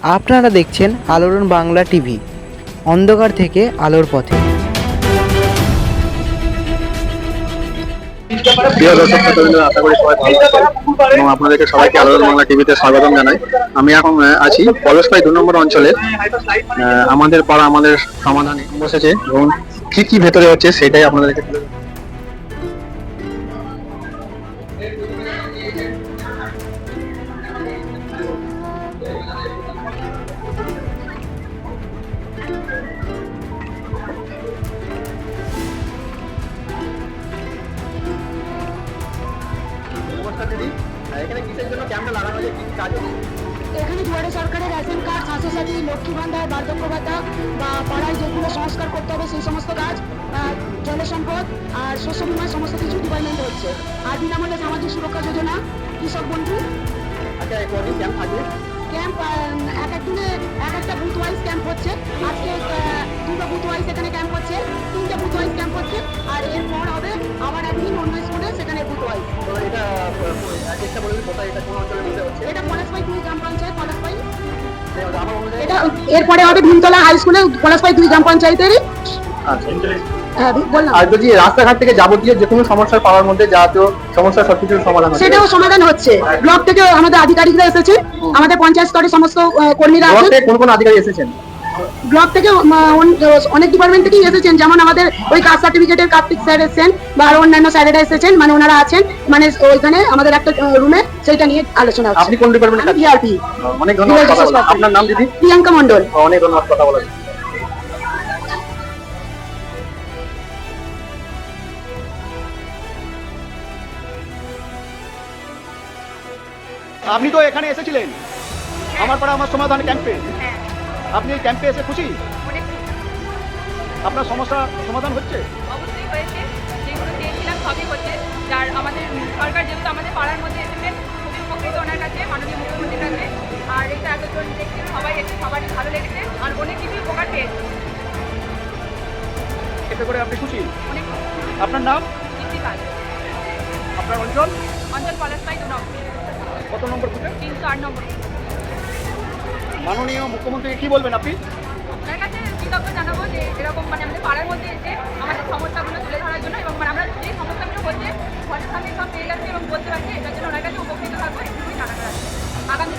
আপনারা দেখছেন আলোড়ন বাংলা টিভি, অন্ধকার থেকে আলোর পথে। প্রিয় দর্শক শ্রোতাবৃন্দ, আশা করি সবাই ভালো আছেন এবং আপনাদেরকে সবাইকে আলোড়ন বাংলা টিভিতে স্বাগতম জানাই। আমি এখন আছি পলাশপাই 2 নম্বর অঞ্চলে। আমাদের পাড়া আমাদের সমাধানে বসেছে এবং কি কি ভেতরে হচ্ছে সেটাই আপনাদেরকে তুলে ধরবো। এখানে কিসের জন্য ক্যামেরা লাগানো হয়েছে, কি কাজ হচ্ছে? এখানে দুয়ারে সরকারের রেশন কার্ড, স্বাস্থ্যসাথী, লক্ষ্মী ভান্ডার, বার্ধক্য ভাতা বা পাড়ায় যেগুলো সংস্কার করতে হবে সেই সমস্ত কাজ, জল সম্পদ আর শস্য বিমার সমস্ত কিছু ডিপার্টমেন্ট হচ্ছে। আর বিনামূল্যে সামাজিক সুরক্ষা যোজনা, কৃষক বন্ধু আচ্ছা, কদিন ক্যাম্প থাকবে? ক্যাম্প এক এক দিনে এক একটা বুথ ওয়াইজ ক্যাম্প হচ্ছে। আজকে দুটো বুথ ওয়াইজ এখানে ক্যাম্প হচ্ছে, 3টে বুথ ওয়াইজ ক্যাম্প হচ্ছে। আর এরপর হবে আবার একদিন অন্য স্কুলে, সেখানে বুথ ওয়াইজ। তো এটা চেষ্টা বলবেন কোথায়, এটা কোন অঞ্চলের মধ্যে হচ্ছে? এটা পলাশপাই 2 গ্রাম পঞ্চায়েত, পলাশপাই। আমার অনুযায়ী এটা এরপরে হবে ভীমতলা হাই স্কুলে, পলাশপাই 2 গ্রাম পঞ্চায়েতেরই। আচ্ছা, হ্যাঁ, বললাম। আর যদি রাস্তাঘাট থেকে যাবতীয় যে কোনো সমস্যার পাওয়ার মধ্যে জাতীয় সমস্যা সবকিছুর সমাধান হবে? সেটাও সমাধান হচ্ছে। ব্লক থেকে আমাদের আধিকারিকরা এসেছে, আমাদের পঞ্চায়েত স্তরে সমস্ত কর্মীরা ব্লক আছেন। থেকে কোন কোন আধিকারিক এসেছেন? ব্লক থেকে অনেক ডিপার্টমেন্ট থেকেই এসেছেন, যেমন আমাদের ওই কাস্ট সার্টিফিকেটের কার্তিক স্যার এসেছেন বা আরো অন্যান্য স্যারেরা এসেছেন, মানে ওনারা আছেন, মানে ওইখানে আমাদের একটা রুমে সেইটা নিয়ে আলোচনা হচ্ছে। আপনি কোন ডিপার্টমেন্টে? ভিআরপি। অনেক ধন্যবাদ কথা বলার। আপনার নাম দিদি? প্রিয়াঙ্কা মন্ডল। অনেক ধন্যবাদ কথা বলার। আপনি তো এখানে এসেছিলেন আমার পাড়া আমার সমাধান ক্যাম্পে। আপনি এই ক্যাম্পে এসে খুশি? অনেক খুশি। আপনার সমস্যা সমাধান হচ্ছে? অবশ্যই হয়েছে, যেগুলো চেয়েছিলাম সবই হচ্ছে। যার আমাদের সরকার যেহেতু আমাদের পাড়ার মধ্যে এসেছেন, খুবই উপকৃত ওনার কাছে, মাননীয় মুখ্যমন্ত্রীর কাছে। আর এটা এতজন দেখছি সবাই এসে সবারই ভালো লেগেছে আর অনেক কিছুই উপকার পেয়েছে। এতে করে আপনি খুশি? অনেক আপনার নাম? কৃষি কাজ। আপনার অঞ্চল? অঞ্চল পলাশপাই 2 নম্বর, কত নম্বর বুথে? 308 নম্বর। মাননীয় মুখ্যমন্ত্রীকে কি বলবেন আপনি? আপনার কাছে কৃতজ্ঞ জানাবো যে এরকম মানে আমাদের পাড়ার মধ্যে এসে আমাদের সমস্যাগুলো তুলে ধরার জন্য, এবং মানে আমরা যে সমস্যাগুলো হচ্ছে ঘরের সামনে সব পেয়ে যাচ্ছি এবং বলতে পারছি, এটার জন্য ওনার কাছে উপকৃত থাকবো। এটুকুই জানাতে আগামী